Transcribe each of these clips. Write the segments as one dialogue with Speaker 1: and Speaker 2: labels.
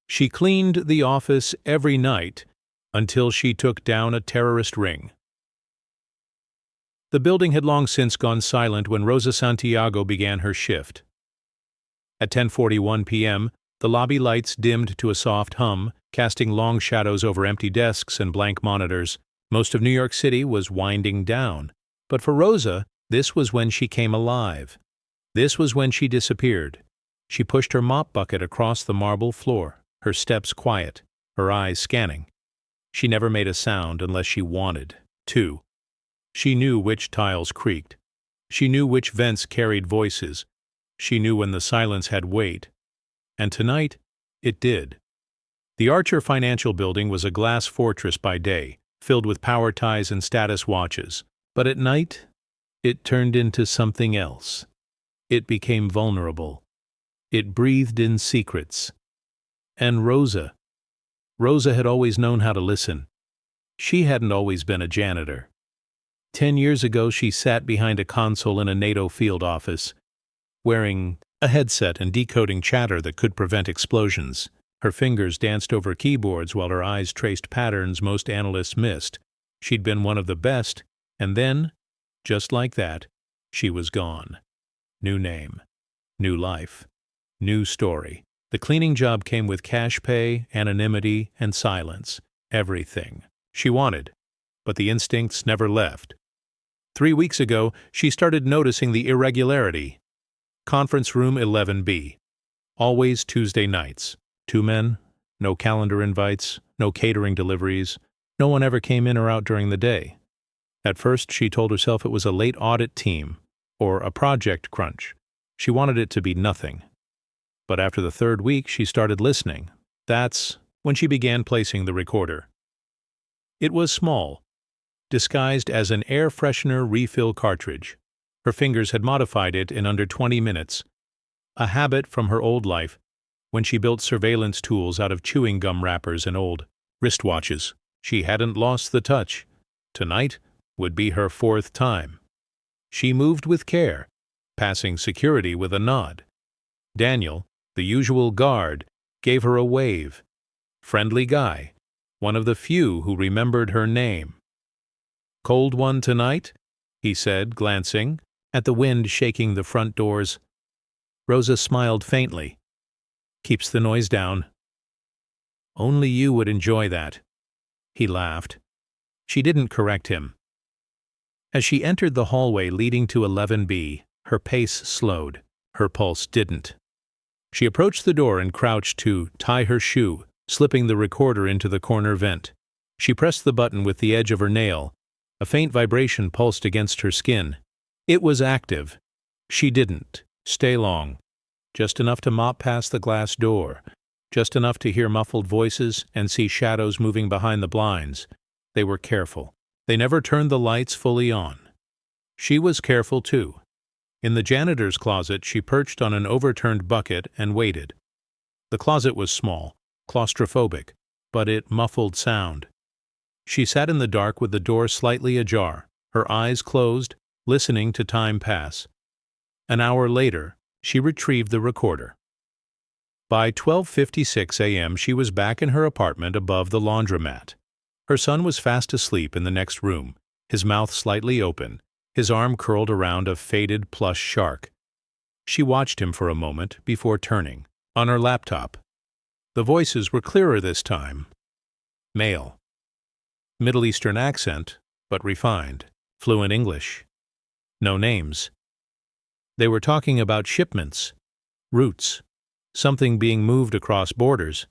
Speaker 1: She cleaned the office every night until she took down a terrorist ring. The building had long since gone silent when Rosa Santiago began her shift. At 10:41 p.m., the lobby lights dimmed to a soft hum, casting long shadows over empty desks and blank monitors. Most of New York City was winding down. But for Rosa, this was when she came alive. This was when she disappeared. She pushed her mop bucket across the marble floor, her steps quiet, her eyes scanning. She never made a sound unless she wanted to. She knew which tiles creaked. She knew which vents carried voices. She knew when the silence had weight. And tonight, it did. The Archer Financial Building was a glass fortress by day, filled with power ties and status watches. But at night, it turned into something else. It became vulnerable. It breathed in secrets. And Rosa had always known how to listen. She hadn't always been a janitor. 10 years ago, she sat behind a console in a NATO field office, wearing a headset and decoding chatter that could prevent explosions. Her fingers danced over keyboards while her eyes traced patterns most analysts missed. She'd been one of the best, and then, just like that, she was gone. New name, new life, new story. The cleaning job came with cash pay, anonymity, and silence. Everything she wanted, but the instincts never left. 3 weeks ago, she started noticing the irregularity. Conference room 11B. Always Tuesday nights. 2 men, no calendar invites, no catering deliveries. No one ever came in or out during the day. At first, she told herself it was a late audit team, or a project crunch. She wanted it to be nothing. But after the 3rd week, she started listening. That's when she began placing the recorder. It was small, disguised as an air freshener refill cartridge. Her fingers had modified it in under 20 minutes, a habit from her old life when she built surveillance tools out of chewing gum wrappers and old wristwatches. She hadn't lost the touch. Tonight would be her 4th time. She moved with care, passing security with a nod. Daniel, the usual guard, gave her a wave. Friendly guy, one of the few who remembered her name. "Cold one tonight?" he said, glancing at the wind shaking the front doors. Rosa smiled faintly. "Keeps the noise down." "Only you would enjoy that." He laughed. She didn't correct him. As she entered the hallway leading to 11B, her pace slowed. Her pulse didn't. She approached the door and crouched to tie her shoe, slipping the recorder into the corner vent. She pressed the button with the edge of her nail. A faint vibration pulsed against her skin. It was active. She didn't stay long. Just enough to mop past the glass door. Just enough to hear muffled voices and see shadows moving behind the blinds. They were careful. They never turned the lights fully on. She was careful, too. In the janitor's closet, she perched on an overturned bucket and waited. The closet was small, claustrophobic, but it muffled sound. She sat in the dark with the door slightly ajar, her eyes closed, listening to time pass. An hour later, she retrieved the recorder. By 12:56 a.m., she was back in her apartment above the laundromat. Her son was fast asleep in the next room, his mouth slightly open, his arm curled around a faded plush shark. She watched him for a moment before turning. On her laptop, the voices were clearer this time. Male. Middle Eastern accent, but refined. Fluent English. No names. They were talking about shipments, routes, something being moved across borders,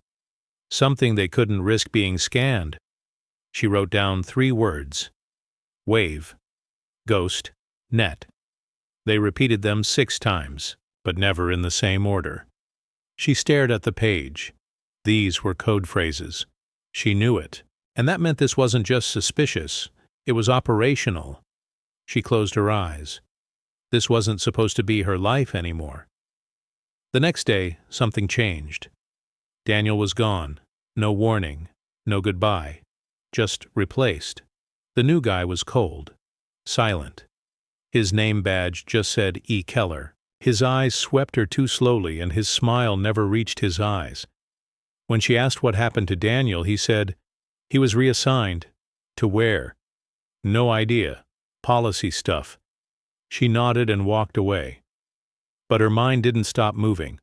Speaker 1: something they couldn't risk being scanned. She wrote down 3 words. Wave. Ghost. Net. They repeated them 6 times, but never in the same order. She stared at the page. These were code phrases. She knew it, and that meant this wasn't just suspicious. It was operational. She closed her eyes. This wasn't supposed to be her life anymore. The next day, something changed. Daniel was gone. No warning. No goodbye. Just replaced. The new guy was cold. Silent. His name badge just said E. Keller. His eyes swept her too slowly, and his smile never reached his eyes. When she asked what happened to Daniel, he said, "He was reassigned." To where? No idea. Policy stuff. She nodded and walked away. But her mind didn't stop moving.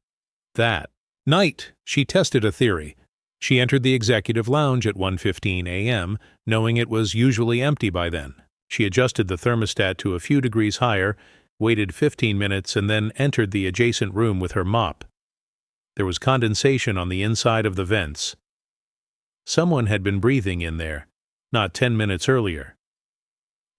Speaker 1: That night, she tested a theory. She entered the executive lounge at 1:15 a.m., knowing it was usually empty by then. She adjusted the thermostat to a few degrees higher, waited 15 minutes, and then entered the adjacent room with her mop. There was condensation on the inside of the vents. Someone had been breathing in there, not 10 minutes earlier.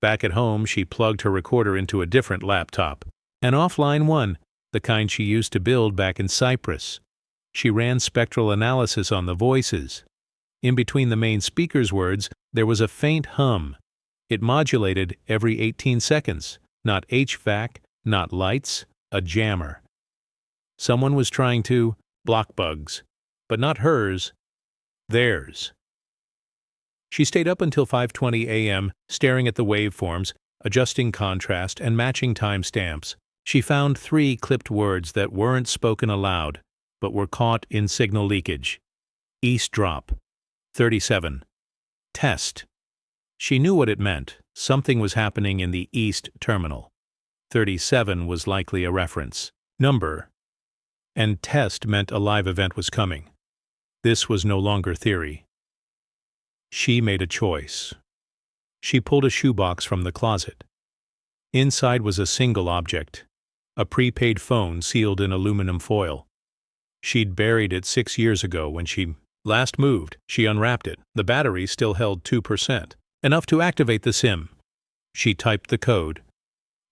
Speaker 1: Back at home, she plugged her recorder into a different laptop, an offline one, the kind she used to build back in Cyprus. She ran spectral analysis on the voices. In between the main speaker's words, there was a faint hum. It modulated every 18 seconds. Not HVAC, not lights, a jammer. Someone was trying to block bugs, but not hers, theirs. She stayed up until 5:20 a.m., staring at the waveforms, adjusting contrast and matching timestamps. She found 3 clipped words that weren't spoken aloud, but were caught in signal leakage. Eavesdrop. 37. Test. She knew what it meant. Something was happening in the East Terminal. 37 was likely a reference. Number. And test meant a live event was coming. This was no longer theory. She made a choice. She pulled a shoebox from the closet. Inside was a single object, a prepaid phone sealed in aluminum foil. She'd buried it 6 years ago when she last moved. She unwrapped it. The battery still held 2%, enough to activate the SIM. She typed the code.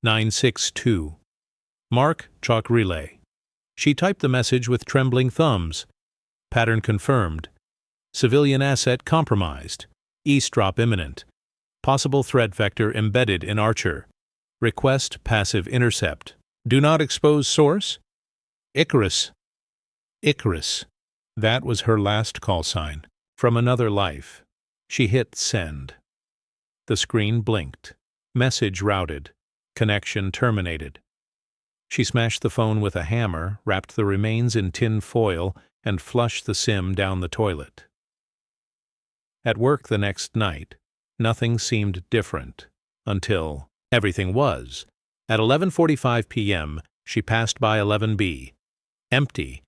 Speaker 1: 962. Mark Chalk Relay. She typed the message with trembling thumbs. Pattern confirmed. Civilian asset compromised. Eavesdrop imminent. Possible threat vector embedded in Archer. Request passive intercept. Do not expose source? Icarus. Icarus. That was her last call sign. From another life. She hit send. The screen blinked. Message routed. Connection terminated. She smashed the phone with a hammer, wrapped the remains in tin foil, and flushed the SIM down the toilet. At work the next night, nothing seemed different, until everything was. At 11:45 p.m., she passed by 11B. Empty.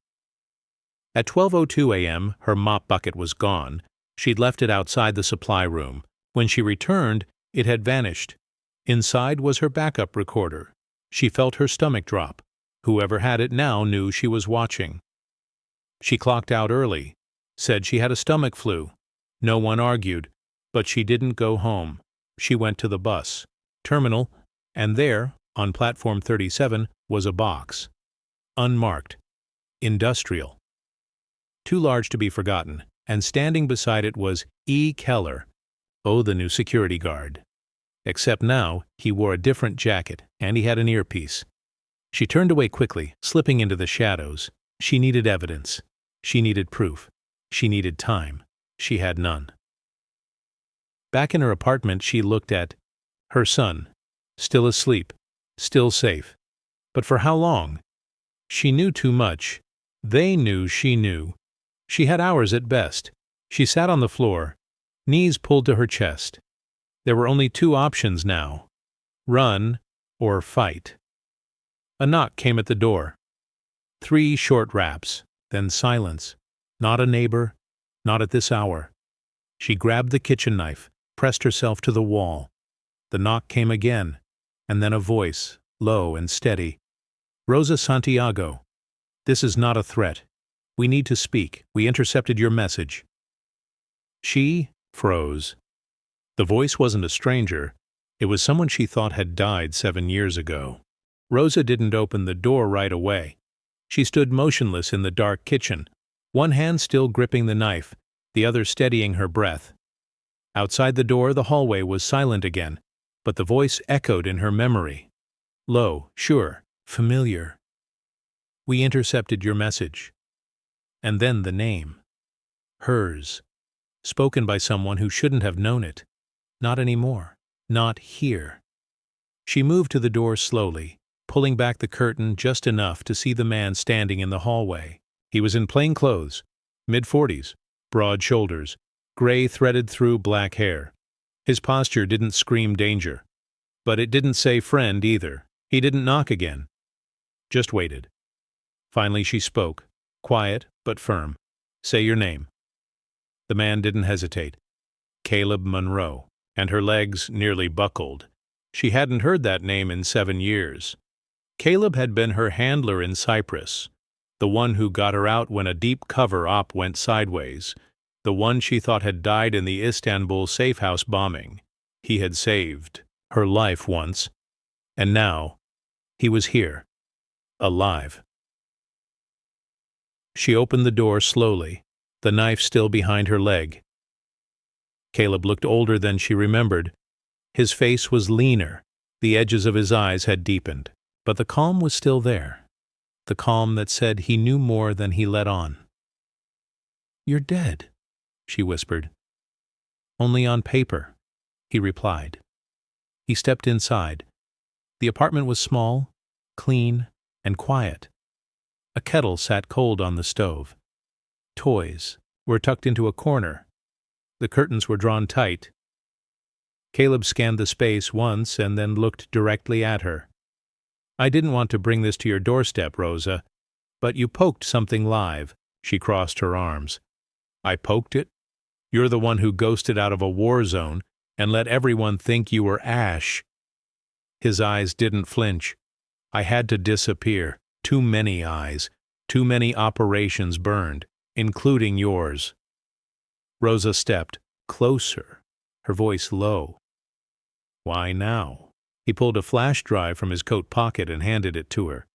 Speaker 1: At 12:02 a.m., her mop bucket was gone. She'd left it outside the supply room. When she returned, it had vanished. Inside was her backup recorder. She felt her stomach drop. Whoever had it now knew she was watching. She clocked out early, said she had a stomach flu. No one argued, but she didn't go home. She went to the bus terminal, and there, on platform 37, was a box. Unmarked. Industrial. Too large to be forgotten, and standing beside it was E. Keller, the new security guard. Except now, he wore a different jacket, and he had an earpiece. She turned away quickly, slipping into the shadows. She needed evidence. She needed proof. She needed time. She had none. Back in her apartment, she looked at her son, still asleep, still safe. But for how long? She knew too much. They knew she knew. She had hours at best. She sat on the floor, knees pulled to her chest. There were only 2 options now: run or fight. A knock came at the door. 3 short raps, then silence. Not a neighbor, not at this hour. She grabbed the kitchen knife, pressed herself to the wall. The knock came again, and then a voice, low and steady. "Rosa Santiago, this is not a threat. We need to speak. We intercepted your message." She froze. The voice wasn't a stranger. It was someone she thought had died 7 years ago. Rosa didn't open the door right away. She stood motionless in the dark kitchen, one hand still gripping the knife, the other steadying her breath. Outside the door, the hallway was silent again, but the voice echoed in her memory. Low, sure, familiar. "We intercepted your message." And then the name. Hers. Spoken by someone who shouldn't have known it. Not anymore. Not here. She moved to the door slowly, pulling back the curtain just enough to see the man standing in the hallway. He was in plain clothes, Mid-40s, broad shoulders, gray threaded through black hair. His posture didn't scream danger. But it didn't say friend either. He didn't knock again. Just waited. Finally she spoke, quiet but firm. Say your name. The man didn't hesitate. Caleb Monroe, and her legs nearly buckled. She hadn't heard that name in 7 years. Caleb had been her handler in Cyprus, the one who got her out when a deep cover op went sideways, the one she thought had died in the Istanbul safehouse bombing. He had saved her life once, and now he was here, alive. She opened the door slowly, the knife still behind her leg. Caleb looked older than she remembered. His face was leaner, the edges of his eyes had deepened, but the calm was still there, the calm that said he knew more than he let on. "You're dead," she whispered. "Only on paper," he replied. He stepped inside. The apartment was small, clean, and quiet. A kettle sat cold on the stove. Toys were tucked into a corner. The curtains were drawn tight. Caleb scanned the space once and then looked directly at her. "I didn't want to bring this to your doorstep, Rosa, but you poked something live." She crossed her arms. "I poked it? You're the one who ghosted out of a war zone and let everyone think you were Ash." His eyes didn't flinch. "I had to disappear. Too many eyes. Too many operations burned, including yours." Rosa stepped closer, her voice low. "Why now?" He pulled a flash drive from his coat pocket and handed it to her.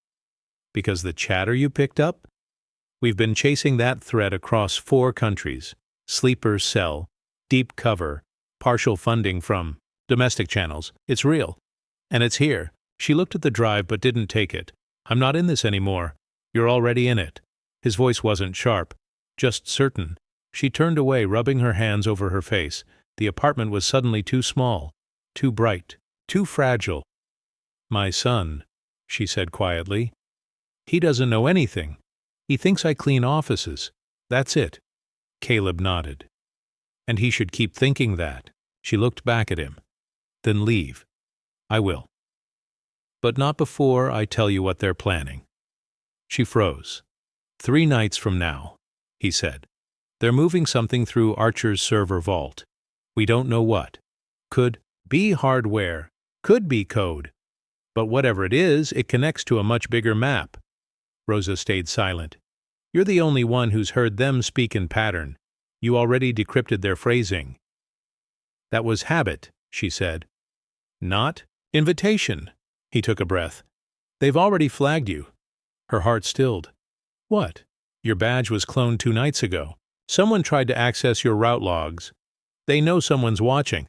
Speaker 1: "Because the chatter you picked up? We've been chasing that thread across 4 countries. Sleeper cell, deep cover, partial funding from domestic channels. It's real. And it's here." She looked at the drive but didn't take it. "I'm not in this anymore. You're already in it." His voice wasn't sharp, just certain. She turned away, rubbing her hands over her face. The apartment was suddenly too small, too bright, too fragile. "My son," she said quietly. "He doesn't know anything. He thinks I clean offices. That's it." Caleb nodded. "And he should keep thinking that." She looked back at him. "Then leave." "I will. But not before I tell you what they're planning." She froze. 3 nights from now," he said. "They're moving something through Archer's server vault. We don't know what. Could be hardware, could be code. But whatever it is, it connects to a much bigger map." Rosa stayed silent. "You're the only one who's heard them speak in pattern. You already decrypted their phrasing." "That was habit," she said. "Not invitation." He took a breath. "They've already flagged you." Her heart stilled. "What?" "Your badge was cloned 2 nights ago. Someone tried to access your route logs. They know someone's watching.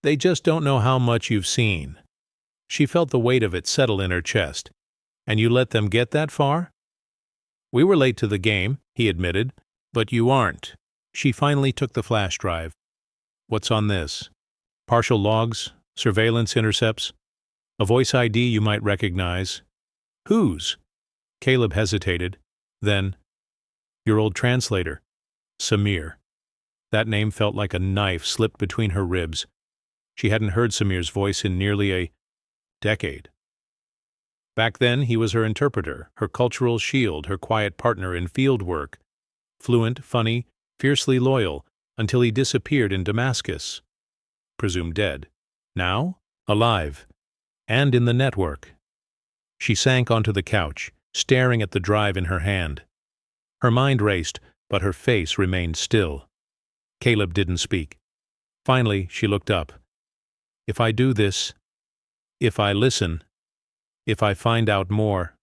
Speaker 1: They just don't know how much you've seen." She felt the weight of it settle in her chest. "And you let them get that far?" "We were late to the game," he admitted. "But you aren't." She finally took the flash drive. "What's on this?" "Partial logs, surveillance intercepts. A voice ID you might recognize." "Whose?" Caleb hesitated. Then, "Your old translator, Samir." That name felt like a knife slipped between her ribs. She hadn't heard Samir's voice in nearly a decade. Back then, he was her interpreter, her cultural shield, her quiet partner in field work. Fluent, funny, fiercely loyal, until he disappeared in Damascus. Presumed dead. Now, alive. And in the network. She sank onto the couch, staring at the drive in her hand. Her mind raced, but her face remained still. Caleb didn't speak. Finally, she looked up. "If I do this, if I listen, if I find out more."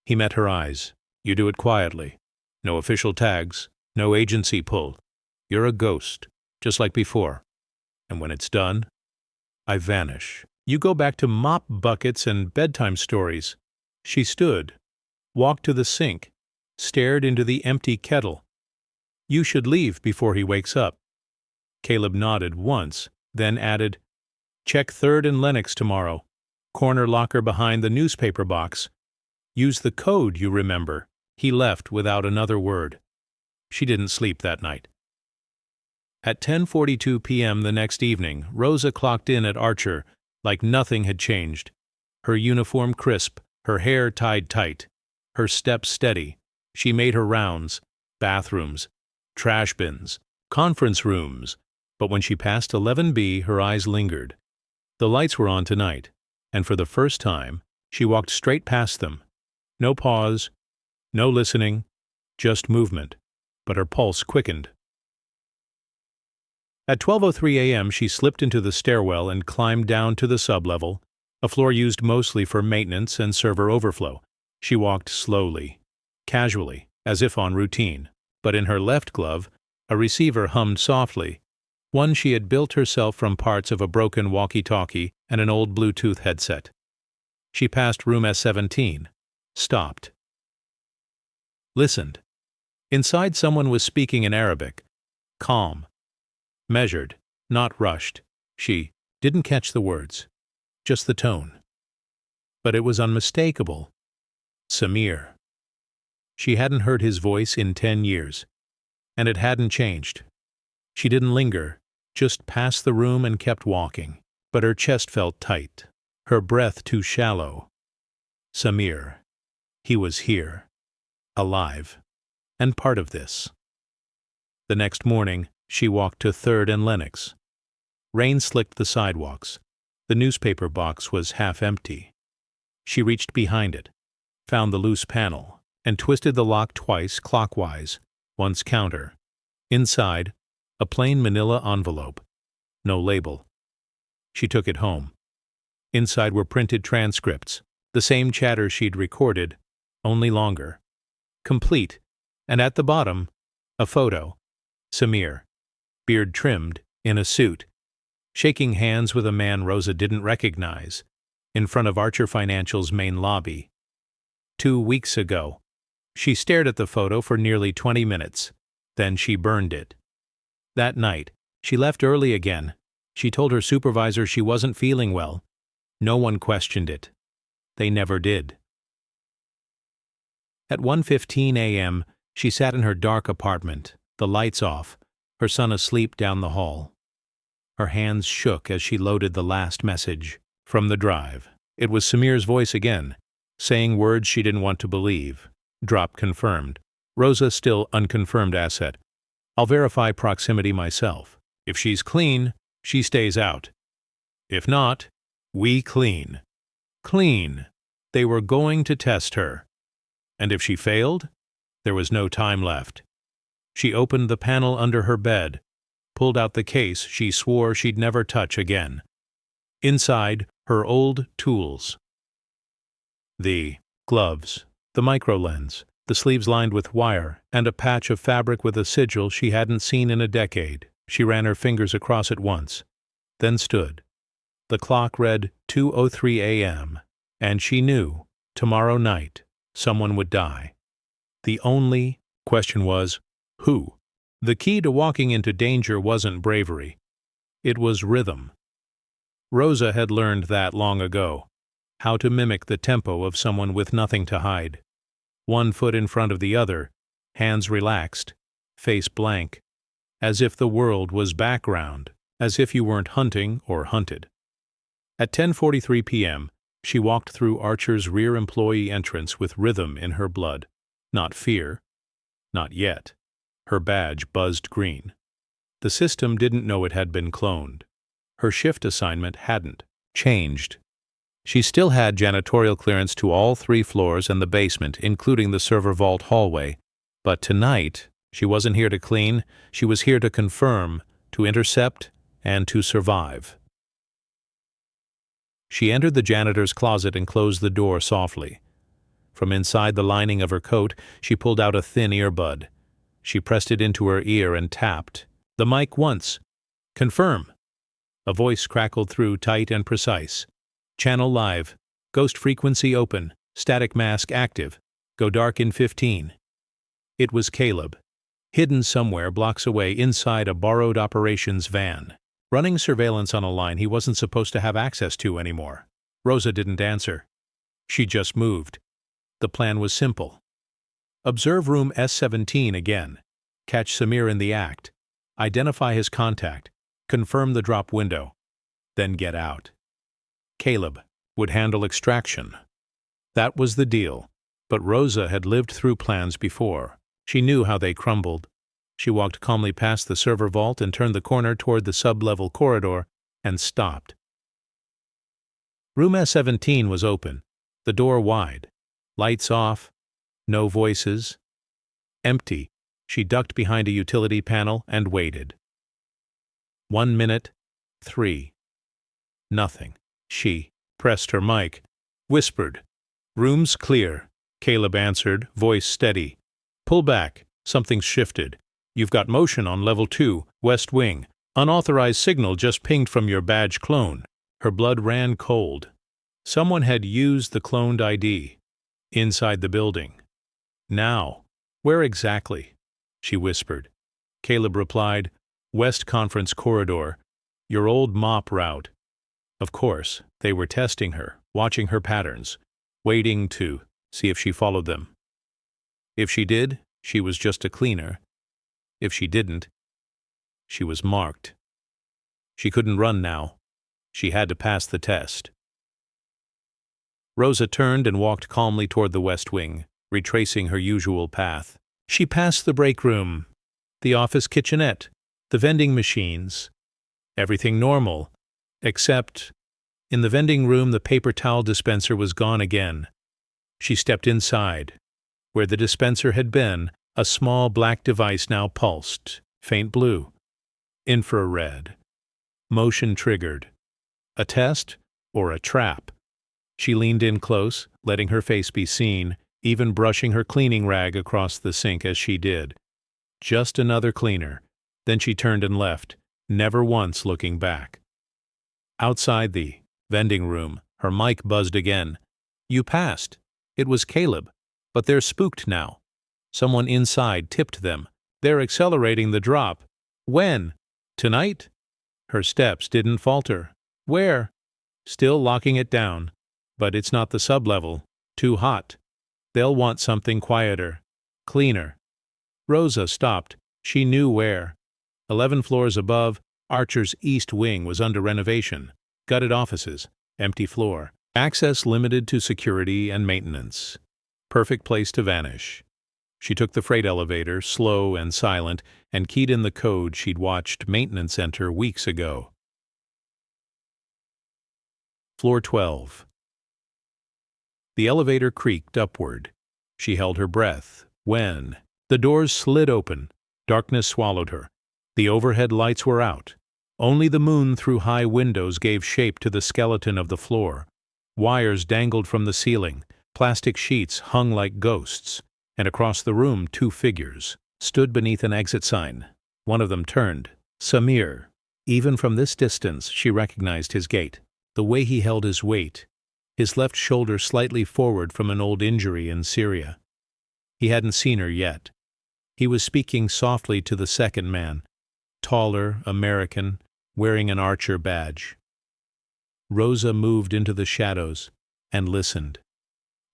Speaker 1: He met her eyes. "You do it quietly. No official tags, no agency pull. You're a ghost, just like before. And when it's done, I vanish. You go back to mop buckets and bedtime stories." She stood, walked to the sink, stared into the empty kettle. "You should leave before he wakes up." Caleb nodded once, then added, "Check 3rd and Lenox tomorrow. Corner locker behind the newspaper box. Use the code you remember." He left without another word. She didn't sleep that night. At 10:42 p.m. the next evening, Rosa clocked in at Archer like nothing had changed. Her uniform crisp, her hair tied tight, her steps steady. She made her rounds, bathrooms, trash bins, conference rooms, but when she passed 11B, her eyes lingered. The lights were on tonight, and for the first time, she walked straight past them. No pause, no listening, just movement, but her pulse quickened. At 12:03 a.m., she slipped into the stairwell and climbed down to the sublevel, a floor used mostly for maintenance and server overflow. She walked slowly, casually, as if on routine, but in her left glove, a receiver hummed softly, one she had built herself from parts of a broken walkie-talkie and an old Bluetooth headset. She passed room S17, stopped, listened. Inside, someone was speaking in Arabic, calm, measured, not rushed. She didn't catch the words, just the tone. But it was unmistakable. Samir. She hadn't heard his voice in 10 years, and it hadn't changed. She didn't linger, just passed the room and kept walking, but her chest felt tight, her breath too shallow. Samir. He was here, alive, and part of this. The next morning, she walked to 3rd and Lenox. Rain slicked the sidewalks. The newspaper box was half empty. She reached behind it, found the loose panel, and twisted the lock twice clockwise, once counter. Inside, a plain manila envelope. No label. She took it home. Inside were printed transcripts, the same chatter she'd recorded, only longer. Complete, and at the bottom, a photo. Samir, beard trimmed, in a suit, shaking hands with a man Rosa didn't recognize, in front of Archer Financial's main lobby. 2 weeks ago. She stared at the photo for nearly 20 minutes. Then she burned it. That night, she left early again. She told her supervisor she wasn't feeling well. No one questioned it. They never did. At 1:15 a.m., she sat in her dark apartment, the lights off, her son asleep down the hall. Her hands shook as she loaded the last message. From the drive. It was Samir's voice again, saying words she didn't want to believe. Drop confirmed. Rosa still unconfirmed asset. I'll verify proximity myself. If she's clean, she stays out. If not, we clean. Clean. They were going to test her. And if she failed, there was no time left. She opened the panel under her bed, pulled out the case she swore she'd never touch again. Inside, her old tools. The gloves, the microlens, the sleeves lined with wire, and a patch of fabric with a sigil she hadn't seen in a decade. She ran her fingers across it once, then stood. The clock read 2:03 a.m., and she knew, tomorrow night, someone would die. The only question was, who? The key to walking into danger wasn't bravery. It was rhythm. Rosa had learned that long ago, how to mimic the tempo of someone with nothing to hide. One foot in front of the other, hands relaxed, face blank, as if the world was background, as if you weren't hunting or hunted. At 10:43 p.m., she walked through Archer's rear employee entrance with rhythm in her blood. Not fear. Not yet. Her badge buzzed green. The system didn't know it had been cloned. Her shift assignment hadn't changed. She still had janitorial clearance to all 3 floors and the basement, including the server vault hallway. But tonight, she wasn't here to clean. She was here to confirm, to intercept, and to survive. She entered the janitor's closet and closed the door softly. From inside the lining of her coat, she pulled out a thin earbud. She pressed it into her ear and tapped. The mic once. Confirm. A voice crackled through, tight and precise. Channel live. Ghost frequency open. Static mask active. Go dark in 15. It was Caleb, hidden somewhere blocks away inside a borrowed operations van, running surveillance on a line he wasn't supposed to have access to anymore. Rosa didn't answer. She just moved. The plan was simple. Observe room S17 again. catch Samir in the act, identify his contact, confirm the drop window, then get out. Caleb would handle extraction. That was the deal, but Rosa had lived through plans before. She knew how they crumbled. She walked calmly past the server vault and turned the corner toward the sub-level corridor and stopped. Room S17 was open, the door wide. Lights off, no voices. Empty. She ducked behind a utility panel and waited. 1 minute, 3. Nothing. She pressed her mic, whispered. "Room's clear," Caleb answered, voice steady. "Pull back. Something's shifted. You've got motion on level 2, West Wing. Unauthorized signal just pinged from your badge clone." Her blood ran cold. Someone had used the cloned ID. Inside the building. "Now, where exactly?" she whispered. Caleb replied, "West Conference Corridor, your old MOP route." Of course, they were testing her, watching her patterns, waiting to see if she followed them. If she did, she was just a cleaner. If she didn't, she was marked. She couldn't run now. She had to pass the test. Rosa turned and walked calmly toward the West Wing, retracing her usual path. She passed the break room, the office kitchenette, the vending machines. Everything normal, except in the vending room the paper towel dispenser was gone again. She stepped inside. Where the dispenser had been, a small black device now pulsed, faint blue. Infrared. Motion triggered. A test or a trap? She leaned in close, letting her face be seen, even brushing her cleaning rag across the sink as she did. Just another cleaner. Then she turned and left, never once looking back. Outside the vending room, her mic buzzed again. "You passed." It was Caleb, but they're spooked now. Someone inside tipped them. They're accelerating the drop. When? Tonight? Her steps didn't falter. Where? Still locking it down. But it's not the sub-level. Too hot. They'll want something quieter. Cleaner. Rosa stopped. She knew where. 11 floors above, Archer's East Wing was under renovation. Gutted offices. Empty floor. Access limited to security and maintenance. Perfect place to vanish. She took the freight elevator, slow and silent, and keyed in the code she'd watched maintenance enter weeks ago. Floor 12. The elevator creaked upward. She held her breath when the doors slid open. Darkness swallowed her. The overhead lights were out. Only the moon through high windows gave shape to the skeleton of the floor. Wires dangled from the ceiling. Plastic sheets hung like ghosts. And across the room 2 figures stood beneath an exit sign. One of them turned. Samir. Even from this distance she recognized his gait. The way he held his weight. His left shoulder slightly forward from an old injury in Syria. He hadn't seen her yet. He was speaking softly to the second man. Taller, American, wearing an Archer badge. Rosa moved into the shadows and listened.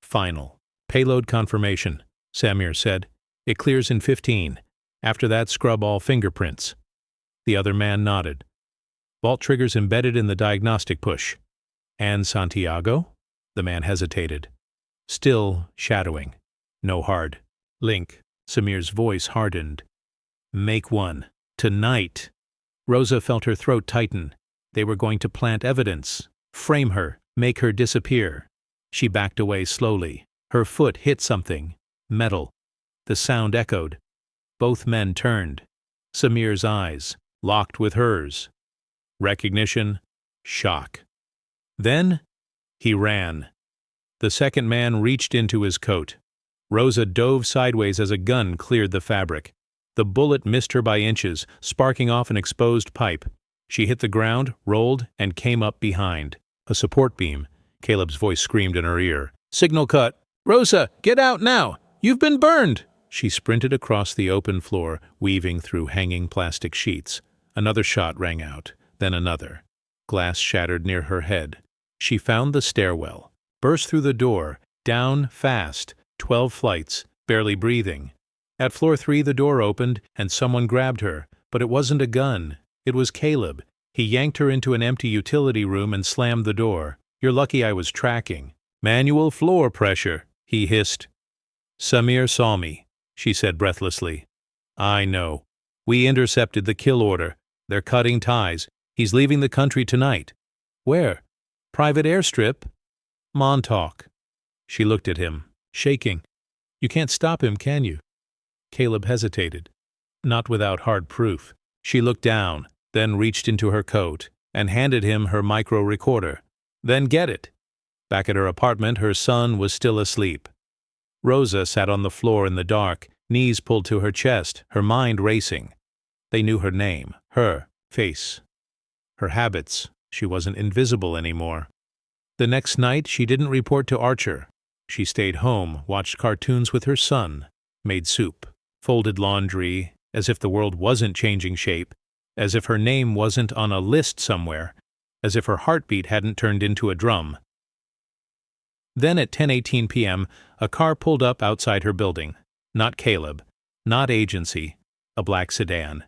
Speaker 1: "Final. Payload confirmation," Samir said. "It clears in 15. After that, scrub all fingerprints." The other man nodded. "Vault triggers embedded in the diagnostic push." "And Santiago?" The man hesitated. "Still shadowing. No hard link." Samir's voice hardened. "Make one. Tonight." Rosa felt her throat tighten. They were going to plant evidence. Frame her. Make her disappear. She backed away slowly. Her foot hit something. Metal. The sound echoed. Both men turned. Samir's eyes locked with hers. Recognition. Shock. Then he ran. The second man reached into his coat. Rosa dove sideways as a gun cleared the fabric. The bullet missed her by inches, sparking off an exposed pipe. She hit the ground, rolled, and came up behind. A support beam. Caleb's voice screamed in her ear. "Signal cut! Rosa, get out now! You've been burned!" She sprinted across the open floor, weaving through hanging plastic sheets. Another shot rang out, then another. Glass shattered near her head. She found the stairwell, burst through the door, down fast, 12 flights, barely breathing. At floor 3 the door opened, and someone grabbed her, but it wasn't a gun. It was Caleb. He yanked her into an empty utility room and slammed the door. "You're lucky I was tracking." "Manual floor pressure," he hissed. "Samir saw me," she said breathlessly. "I know. We intercepted the kill order. They're cutting ties. He's leaving the country tonight." "Where?" "Private airstrip." "Montauk." She looked at him, shaking. "You can't stop him, can you?" Caleb hesitated. "Not without hard proof." She looked down, then reached into her coat, and handed him her micro-recorder. "Then get it." Back at her apartment, her son was still asleep. Rosa sat on the floor in the dark, knees pulled to her chest, her mind racing. They knew her name, her face, her habits. She wasn't invisible anymore. The next night, she didn't report to Archer. She stayed home, watched cartoons with her son, made soup, folded laundry, as if the world wasn't changing shape, as if her name wasn't on a list somewhere, as if her heartbeat hadn't turned into a drum. Then at 10:18 p.m., a car pulled up outside her building. Not Caleb, not agency, a black sedan.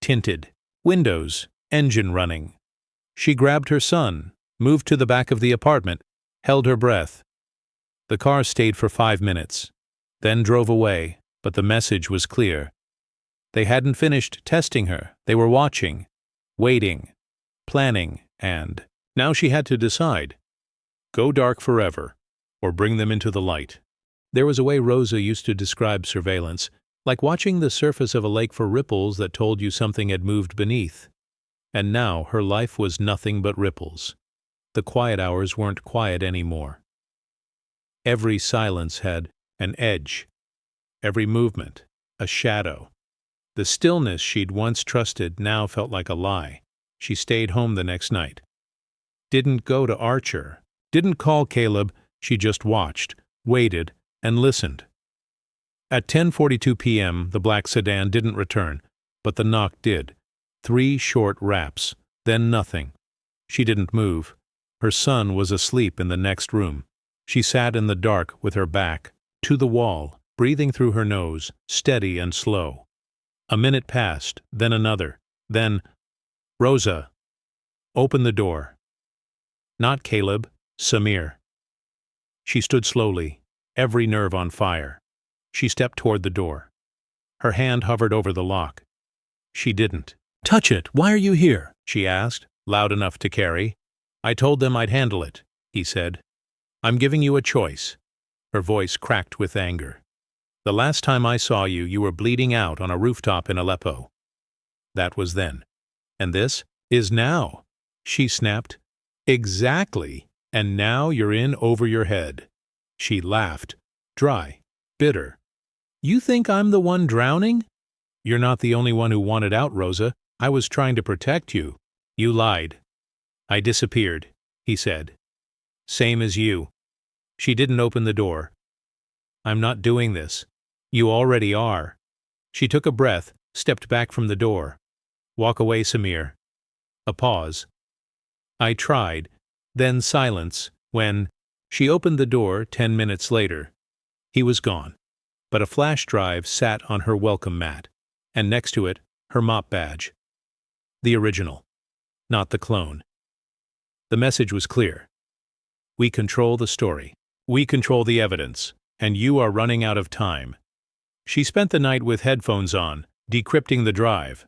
Speaker 1: Tinted, windows, engine running. She grabbed her son, moved to the back of the apartment, held her breath. The car stayed for 5 minutes, then drove away, but the message was clear. They hadn't finished testing her. They were watching, waiting, planning, and now she had to decide. Go dark forever, or bring them into the light. There was a way Rosa used to describe surveillance, like watching the surface of a lake for ripples that told you something had moved beneath. And now her life was nothing but ripples. The quiet hours weren't quiet anymore. Every silence had an edge, every movement a shadow. The stillness she'd once trusted now felt like a lie. She stayed home the next night. Didn't go to Archer. Didn't call Caleb. She just watched, waited, and listened. At 10:42 p.m., the black sedan didn't return, but the knock did. 3 short raps, then nothing. She didn't move. Her son was asleep in the next room. She sat in the dark with her back to the wall, breathing through her nose, steady and slow. A minute passed, then another, then, "Rosa, open the door." Not Caleb, Samir. She stood slowly, every nerve on fire. She stepped toward the door. Her hand hovered over the lock. She didn't. "Touch it! Why are you here?" she asked, loud enough to carry. "I told them I'd handle it," he said. "I'm giving you a choice." Her voice cracked with anger. "The last time I saw you, you were bleeding out on a rooftop in Aleppo. That was then. And this is now," she snapped. "Exactly. And now you're in over your head." She laughed, dry, bitter. "You think I'm the one drowning?" "You're not the only one who wanted out, Rosa. I was trying to protect you." "You lied." "I disappeared," he said. "Same as you." She didn't open the door. "I'm not doing this." "You already are." She took a breath, stepped back from the door. "Walk away, Samir." A pause. "I tried." Then silence, when she opened the door 10 minutes later. He was gone, but a flash drive sat on her welcome mat, and next to it, her mop badge. The original, not the clone. The message was clear. We control the story. We control the evidence, and you are running out of time. She spent the night with headphones on, decrypting the drive.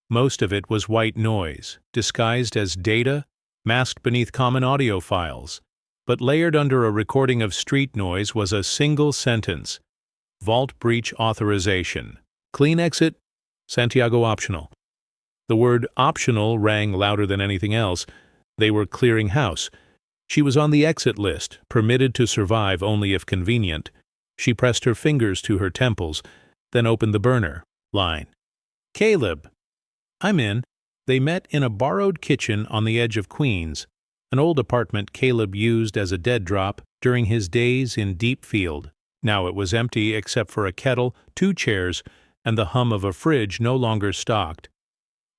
Speaker 1: Most of it was white noise, disguised as data, masked beneath common audio files, but layered under a recording of street noise was a single sentence: "Vault breach authorization. Clean exit, Santiago optional." The word optional rang louder than anything else. They were clearing house. She was on the exit list, permitted to survive only if convenient. She pressed her fingers to her temples, then opened the burner line. "Caleb." "I'm in." They met in a borrowed kitchen on the edge of Queens, an old apartment Caleb used as a dead drop during his days in Deep Field. Now it was empty except for a kettle, 2 chairs, and the hum of a fridge no longer stocked.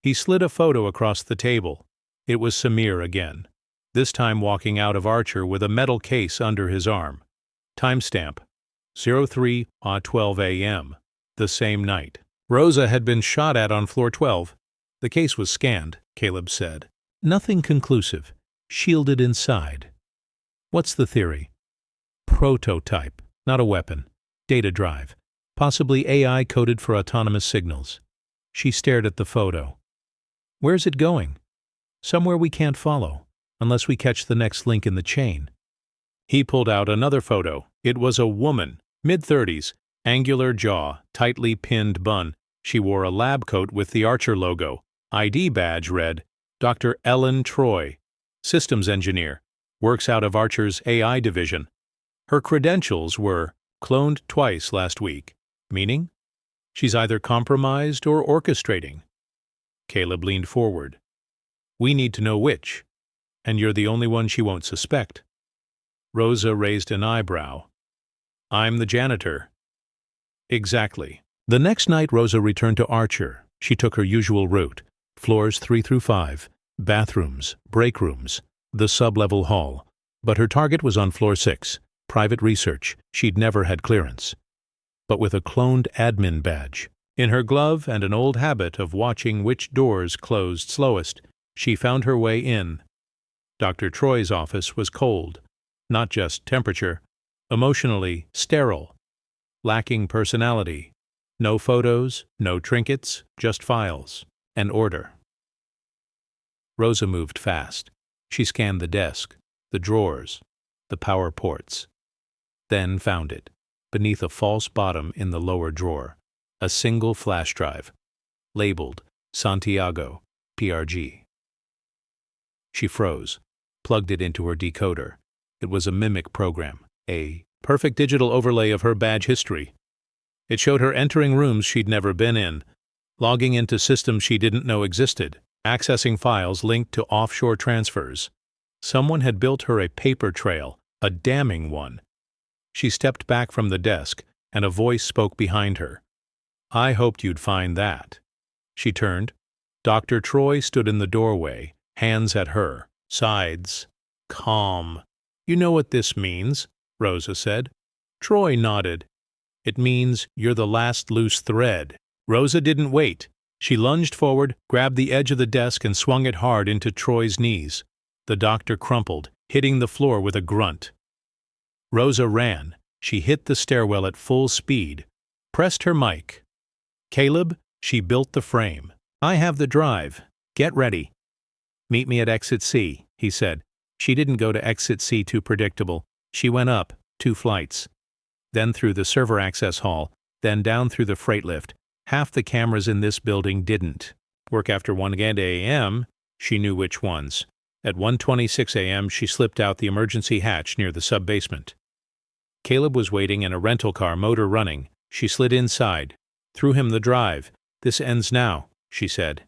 Speaker 1: He slid a photo across the table. It was Samir again, this time walking out of Archer with a metal case under his arm. Timestamp: 03:12 a.m. the same night. Rosa had been shot at on floor 12. The case was scanned, Caleb said. Nothing conclusive. Shielded inside. What's the theory? Prototype, not a weapon. Data drive. Possibly AI coded for autonomous signals. She stared at the photo. Where's it going? Somewhere we can't follow, unless we catch the next link in the chain. He pulled out another photo. It was a woman, mid-30s, angular jaw, tightly pinned bun. She wore a lab coat with the Archer logo. ID badge read, Dr. Ellen Troy, systems engineer, works out of Archer's AI division. Her credentials were cloned twice last week, meaning she's either compromised or orchestrating. Caleb leaned forward. We need to know which, and you're the only one she won't suspect. Rosa raised an eyebrow. I'm the janitor. Exactly. The next night Rosa returned to Archer. She took her usual route. Floors 3 through 5, bathrooms, break rooms, the sub-level hall. But her target was on floor 6, private research. She'd never had clearance. But with a cloned admin badge. In her glove and an old habit of watching which doors closed slowest, she found her way in. Dr. Troy's office was cold. Not just temperature. Emotionally sterile. Lacking personality. No photos, no trinkets, just files. And order. Rosa moved fast. She scanned the desk, the drawers, the power ports. Then found it, beneath a false bottom in the lower drawer. A single flash drive, labeled Santiago, PRG. She froze, plugged it into her decoder. It was a mimic program, a perfect digital overlay of her badge history. It showed her entering rooms she'd never been in, logging into systems she didn't know existed, accessing files linked to offshore transfers. Someone had built her a paper trail, a damning one. She stepped back from the desk, and a voice spoke behind her. I hoped you'd find that. She turned. Dr. Troy stood in the doorway, hands at her, sides, calm. You know what this means, Rosa said. Troy nodded. It means you're the last loose thread. Rosa didn't wait. She lunged forward, grabbed the edge of the desk and swung it hard into Troy's knees. The doctor crumpled, hitting the floor with a grunt. Rosa ran. She hit the stairwell at full speed, pressed her mic. Caleb, she built the frame. I have the drive. Get ready. Meet me at exit C, he said. She didn't go to exit C too predictable. She went up, 2 flights. Then through the server access hall, then down through the freight lift. Half the cameras in this building didn't work after 1 a.m. She knew which ones. At 1:26 a.m. she slipped out the emergency hatch near the sub-basement. Caleb was waiting in a rental car, motor running. She slid inside, threw him the drive. This ends now, she said.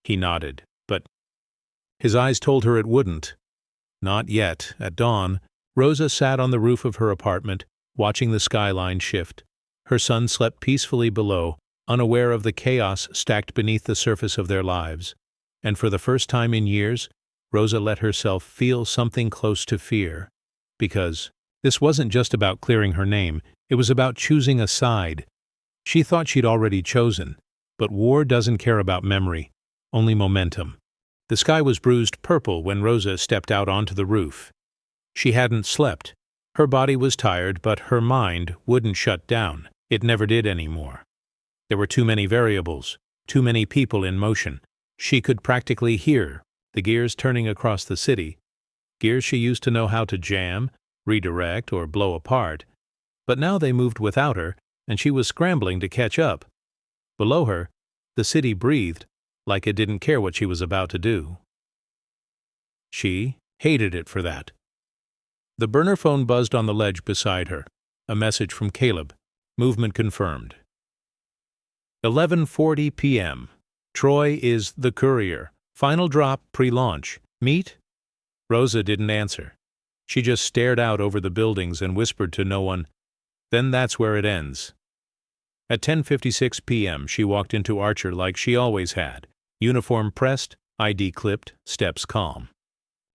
Speaker 1: He nodded, but his eyes told her it wouldn't. Not yet. At dawn, Rosa sat on the roof of her apartment, watching the skyline shift. Her son slept peacefully below, unaware of the chaos stacked beneath the surface of their lives. And for the first time in years, Rosa let herself feel something close to fear. Because this wasn't just about clearing her name, it was about choosing a side. She thought she'd already chosen, but war doesn't care about memory, only momentum. The sky was bruised purple when Rosa stepped out onto the roof. She hadn't slept. Her body was tired, but her mind wouldn't shut down. It never did anymore. There were too many variables, too many people in motion. She could practically hear the gears turning across the city, gears she used to know how to jam, redirect, or blow apart. But now they moved without her, and she was scrambling to catch up. Below her, the city breathed, like it didn't care what she was about to do. She hated it for that. The burner phone buzzed on the ledge beside her. A message from Caleb. Movement confirmed. 11:40 p.m. Troy is the courier. Final drop pre-launch. Meet? Rosa didn't answer. She just stared out over the buildings and whispered to no one, "Then that's where it ends." At 10:56 p.m. she walked into Archer like she always had. Uniform pressed, ID clipped, steps calm.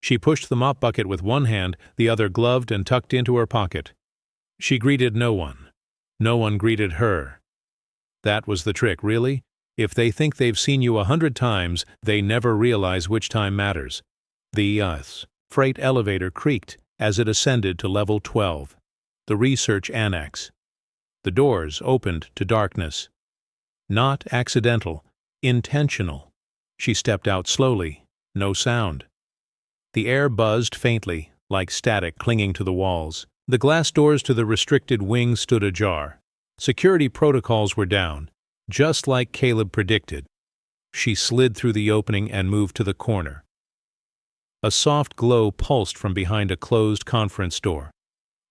Speaker 1: She pushed the mop bucket with one hand, the other gloved and tucked into her pocket. She greeted no one. No one greeted her. That was the trick, really. If they think they've seen you 100 times, they never realize which time matters. The freight elevator creaked as it ascended to level 12, the research annex. The doors opened to darkness. Not accidental, intentional. She stepped out slowly, no sound. The air buzzed faintly, like static clinging to the walls. The glass doors to the restricted wing stood ajar. Security protocols were down, just like Caleb predicted. She slid through the opening and moved to the corner. A soft glow pulsed from behind a closed conference door.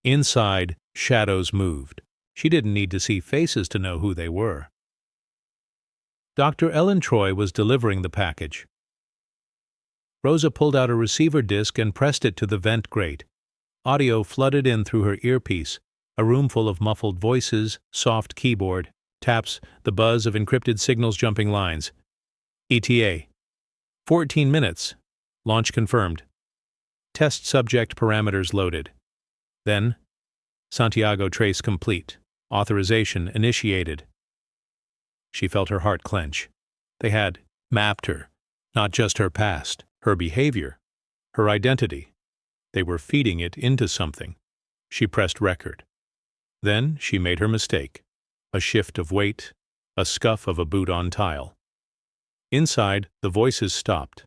Speaker 1: Inside, shadows moved. She didn't need to see faces to know who they were. Dr. Ellen Troy was delivering the package. Rosa pulled out a receiver disc and pressed it to the vent grate. Audio flooded in through her earpiece, a room full of muffled voices, soft keyboard, taps, the buzz of encrypted signals jumping lines. ETA. 14 minutes. Launch confirmed. Test subject parameters loaded. Then, Santiago trace complete. Authorization initiated. She felt her heart clench. They had mapped her, not just her past, her behavior, her identity. They were feeding it into something. She pressed record. Then she made her mistake. A shift of weight, a scuff of a boot on tile. Inside, the voices stopped.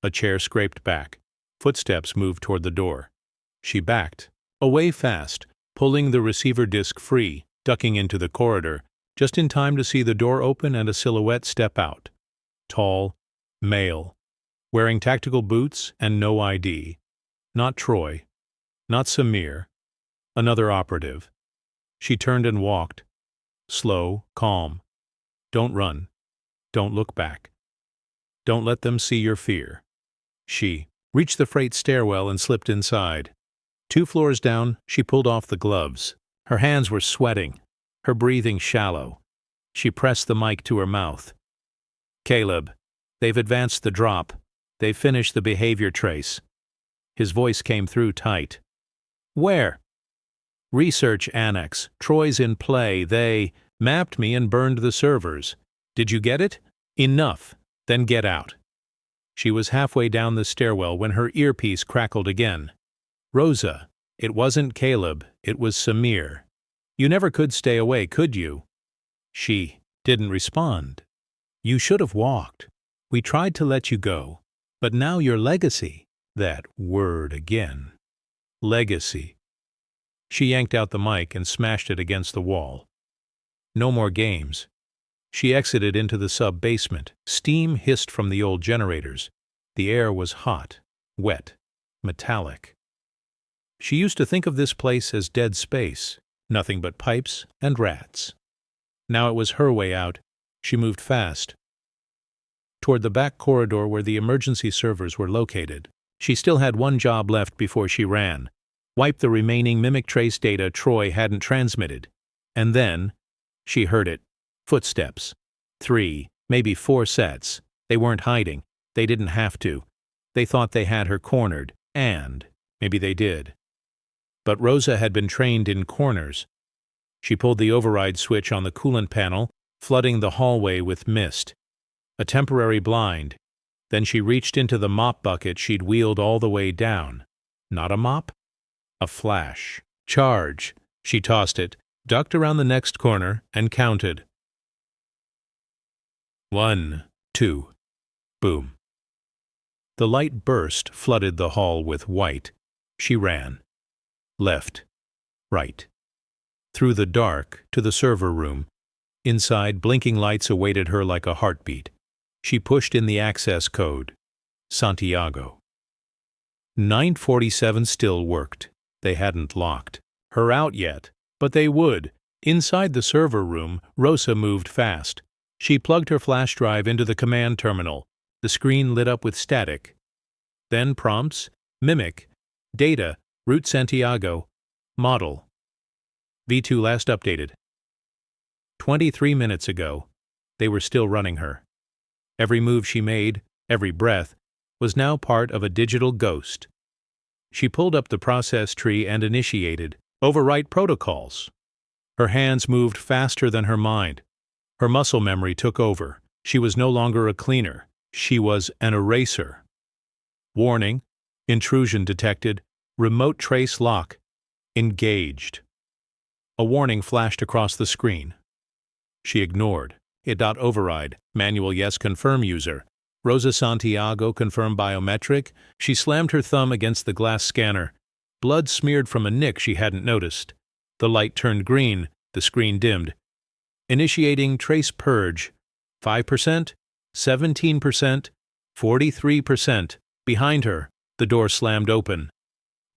Speaker 1: A chair scraped back. Footsteps moved toward the door. She backed, away fast, pulling the receiver disc free, ducking into the corridor, just in time to see the door open and a silhouette step out. Tall, male, wearing tactical boots and no ID. Not Troy, not Samir, another operative. She turned and walked. Slow, calm. Don't run. Don't look back. Don't let them see your fear. She reached the freight stairwell and slipped inside. 2 floors down, she pulled off the gloves. Her hands were sweating, her breathing shallow. She pressed the mic to her mouth. Caleb, they've advanced the drop. They've finished the behavior trace. His voice came through tight. Where? Research annex. Troy's in play. They mapped me and burned the servers. Did you get it? Enough. Then get out. She was halfway down the stairwell when her earpiece crackled again. Rosa, it wasn't Caleb, it was Samir. You never could stay away, could you? She didn't respond. You should have walked. We tried to let you go. But now your legacy. That word again. Legacy. She yanked out the mic and smashed it against the wall. No more games. She exited into the sub-basement. Steam hissed from the old generators. The air was hot, wet, metallic. She used to think of this place as dead space, nothing but pipes and rats. Now it was her way out. She moved fast. Toward the back corridor where the emergency servers were located. She still had one job left before she ran. Wipe the remaining mimic trace data Troy hadn't transmitted. And then, she heard it. Footsteps. 3, maybe 4 sets. They weren't hiding. They didn't have to. They thought they had her cornered, and maybe they did. But Rosa had been trained in corners. She pulled the override switch on the coolant panel, flooding the hallway with mist. A temporary blind. Then she reached into the mop bucket she'd wheeled all the way down. Not a mop? A flash. Charge. She tossed it, ducked around the next corner, and counted. 1, 2. Boom. The light burst, flooded the hall with white. She ran. Left. Right. Through the dark, to the server room. Inside, blinking lights awaited her like a heartbeat. She pushed in the access code. Santiago. 947 still worked. They hadn't locked her out yet, but they would. Inside the server room, Rosa moved fast. She plugged her flash drive into the command terminal. The screen lit up with static. Then prompts, mimic, data, route Santiago, model. V2 last updated. 23 minutes ago. They were still running her. Every move she made, every breath, was now part of a digital ghost. She pulled up the process tree and initiated overwrite protocols. Her hands moved faster than her mind. Her muscle memory took over. She was no longer a cleaner. She was an eraser. Warning: intrusion detected. Remote trace lock engaged. A warning flashed across the screen. She ignored. Override. Manual yes, confirm user. Rosa Santiago, confirm biometric. She slammed her thumb against the glass scanner. Blood smeared from a nick she hadn't noticed. The light turned green. The screen dimmed. Initiating trace purge. 5%, 17%, 43%. Behind her, the door slammed open.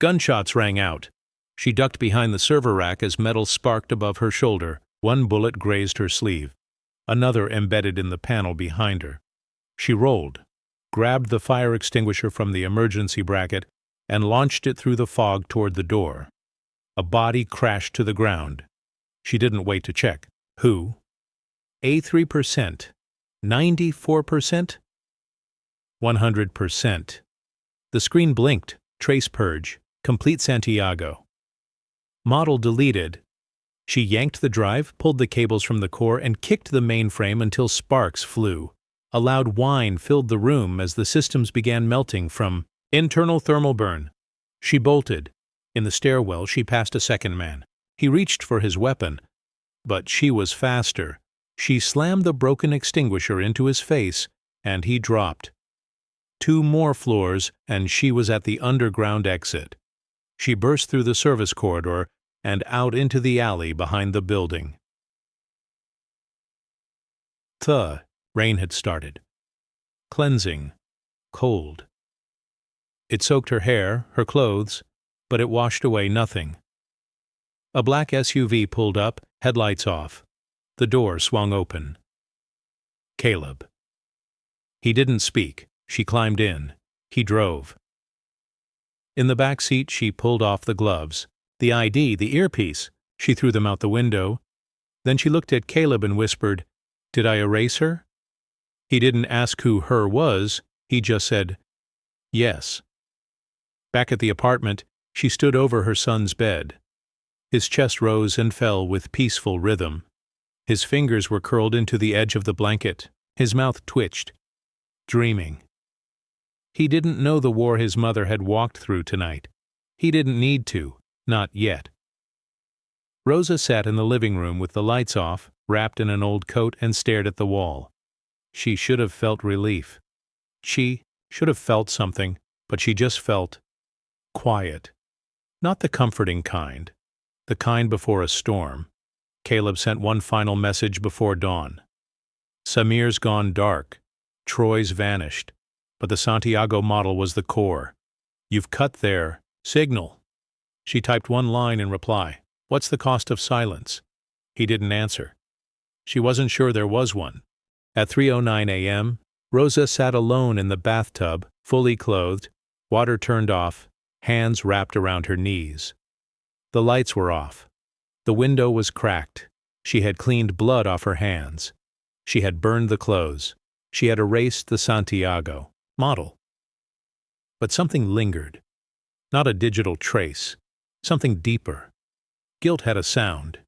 Speaker 1: Gunshots rang out. She ducked behind the server rack as metal sparked above her shoulder. One bullet grazed her sleeve. Another embedded in the panel behind her. She rolled, grabbed the fire extinguisher from the emergency bracket, and launched it through the fog toward the door. A body crashed to the ground. She didn't wait to check. Who? A3%. 94%? 100%. The screen blinked. Trace purge. Complete Santiago. Model deleted. She yanked the drive, pulled the cables from the core, and kicked the mainframe until sparks flew. A loud whine filled the room as the systems began melting from internal thermal burn. She bolted. In the stairwell, she passed a second man. He reached for his weapon, but she was faster. She slammed the broken extinguisher into his face, and he dropped. 2 more floors, and she was at the underground exit. She burst through the service corridor and out into the alley behind the building. Rain had started. Cleansing. Cold. It soaked her hair, her clothes, but it washed away nothing. A black SUV pulled up, headlights off. The door swung open. Caleb. He didn't speak. She climbed in. He drove. In the back seat, she pulled off the gloves. The ID, the earpiece. She threw them out the window. Then she looked at Caleb and whispered, "Did I erase her?" He didn't ask who her was. He just said, "Yes." Back at the apartment, she stood over her son's bed. His chest rose and fell with peaceful rhythm. His fingers were curled into the edge of the blanket. His mouth twitched. Dreaming. He didn't know the war his mother had walked through tonight. He didn't need to. Not yet. Rosa sat in the living room with the lights off, wrapped in an old coat, and stared at the wall. She should have felt relief. She should have felt something, but she just felt quiet. Not the comforting kind. The kind before a storm. Caleb sent one final message before dawn. Samir's gone dark. Troy's vanished. But the Santiago model was the core. You've cut their signal. She typed one line in reply. What's the cost of silence? He didn't answer. She wasn't sure there was one. At 3:09 a.m., Rosa sat alone in the bathtub, fully clothed, water turned off, hands wrapped around her knees. The lights were off. The window was cracked. She had cleaned blood off her hands. She had burned the clothes. She had erased the Santiago model. But something lingered. Not a digital trace. Something deeper. Guilt had a sound.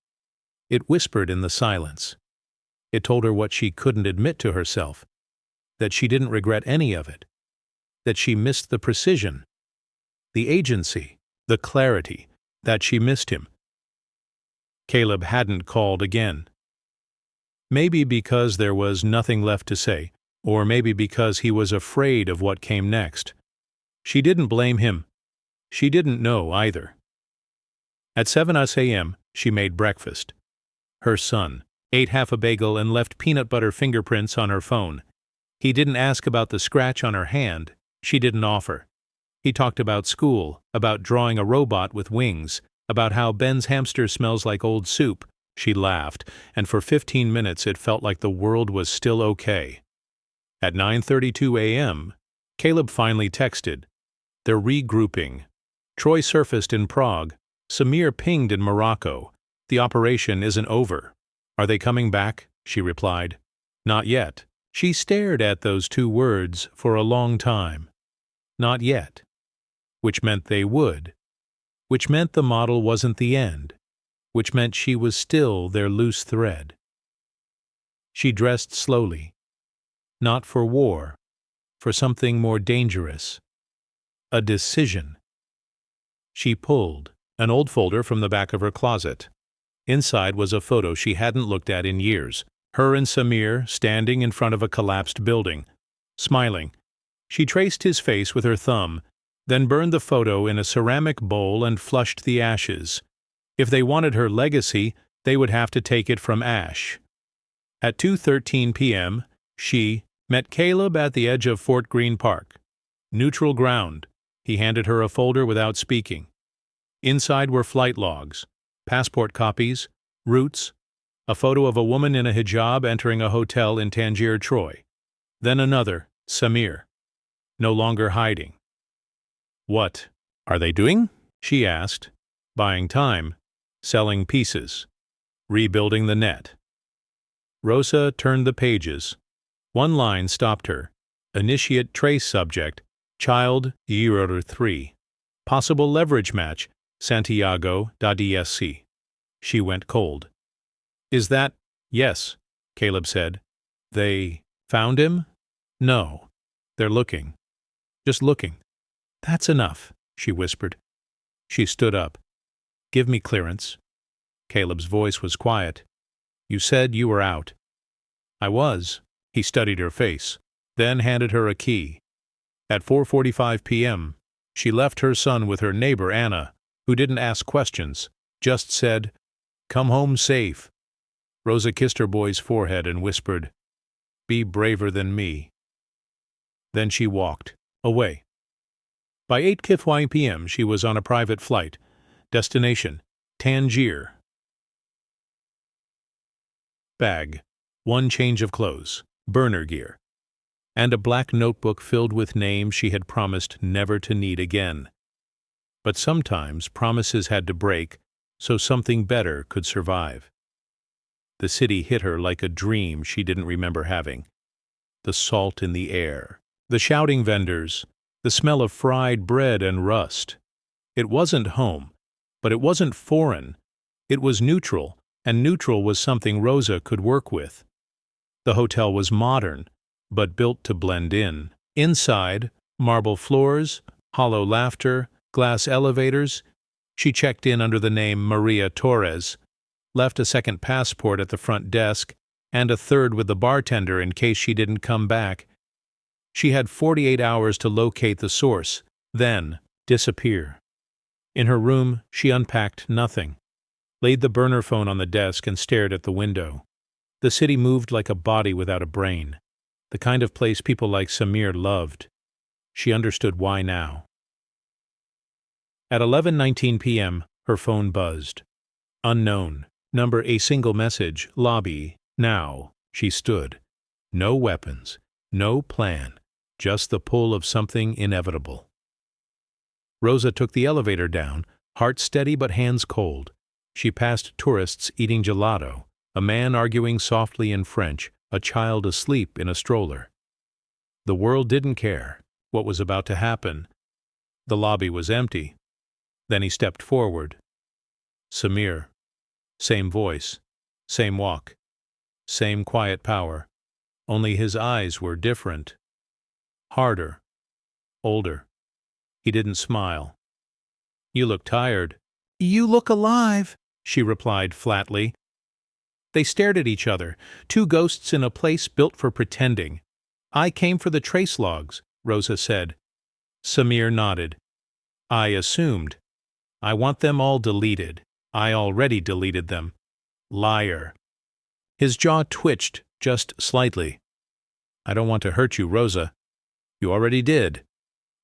Speaker 1: It whispered in the silence. It told her what she couldn't admit to herself. That she didn't regret any of it. That she missed the precision. The agency. The clarity. That she missed him. Caleb hadn't called again. Maybe because there was nothing left to say, or maybe because he was afraid of what came next. She didn't blame him. She didn't know either. At 7 a.m., she made breakfast. Her son ate half a bagel and left peanut butter fingerprints on her phone. He didn't ask about the scratch on her hand. She didn't offer. He talked about school, about drawing a robot with wings, about how Ben's hamster smells like old soup. She laughed, and for 15 minutes it felt like the world was still okay. At 9:32 a.m., Caleb finally texted. They're regrouping. Troy surfaced in Prague. Samir pinged in Morocco. The operation isn't over. Are they coming back? She replied. Not yet. She stared at those 2 words for a long time. Not yet. Which meant they would. Which meant the model wasn't the end. Which meant she was still their loose thread. She dressed slowly. Not for war, for something more dangerous. A decision. She pulled an old folder from the back of her closet. Inside was a photo she hadn't looked at in years. Her and Samir standing in front of a collapsed building, smiling. She traced his face with her thumb, then burned the photo in a ceramic bowl and flushed the ashes. If they wanted her legacy, they would have to take it from Ash. At 2:13 p.m., she met Caleb at the edge of Fort Greene Park. Neutral ground. He handed her a folder without speaking. Inside were flight logs, passport copies, routes, a photo of a woman in a hijab entering a hotel in Tangier, Troy. Then another, Samir. No longer hiding. What are they doing? She asked. Buying time, selling pieces, rebuilding the net. Rosa turned the pages. One line stopped her. Initiate trace subject, child, year 3. Possible leverage match, Santiago.esc. She went cold. Is that? Yes, Caleb said. They found him? No. They're looking. Just looking. That's enough, she whispered. She stood up. Give me clearance. Caleb's voice was quiet. You said you were out. I was. He studied her face, then handed her a key. At 4:45 p.m., she left her son with her neighbor Anna, who didn't ask questions, just said, Come home safe. Rosa kissed her boy's forehead and whispered, Be braver than me. Then she walked, away. By 8:50 p.m., she was on a private flight. Destination, Tangier. Bag, one change of clothes, burner gear, and a black notebook filled with names she had promised never to need again. But sometimes promises had to break so something better could survive. The city hit her like a dream she didn't remember having. The salt in the air, the shouting vendors, the smell of fried bread and rust. It wasn't home, but it wasn't foreign. It was neutral, and neutral was something Rosa could work with. The hotel was modern, but built to blend in. Inside, marble floors, hollow laughter, glass elevators. She checked in under the name Maria Torres, left a second passport at the front desk, and a third with the bartender in case she didn't come back. She had 48 hours to locate the source, then disappear. In her room, she unpacked nothing, laid the burner phone on the desk and stared at the window. The city moved like a body without a brain, the kind of place people like Samir loved. She understood why now. At 11:19 p.m., her phone buzzed. Unknown. Number a single message. Lobby. Now. She stood. No weapons. No plan. Just the pull of something inevitable. Rosa took the elevator down, heart steady but hands cold. She passed tourists eating gelato, a man arguing softly in French, a child asleep in a stroller. The world didn't care what was about to happen. The lobby was empty. Then he stepped forward. Samir. Same voice, same walk, same quiet power. Only his eyes were different. Harder. Older. He didn't smile. You look tired. You look alive, she replied flatly. They stared at each other, two ghosts in a place built for pretending. I came for the trace logs, Rosa said. Samir nodded. I assumed. I want them all deleted. I already deleted them. Liar. His jaw twitched just slightly. I don't want to hurt you, Rosa. You already did.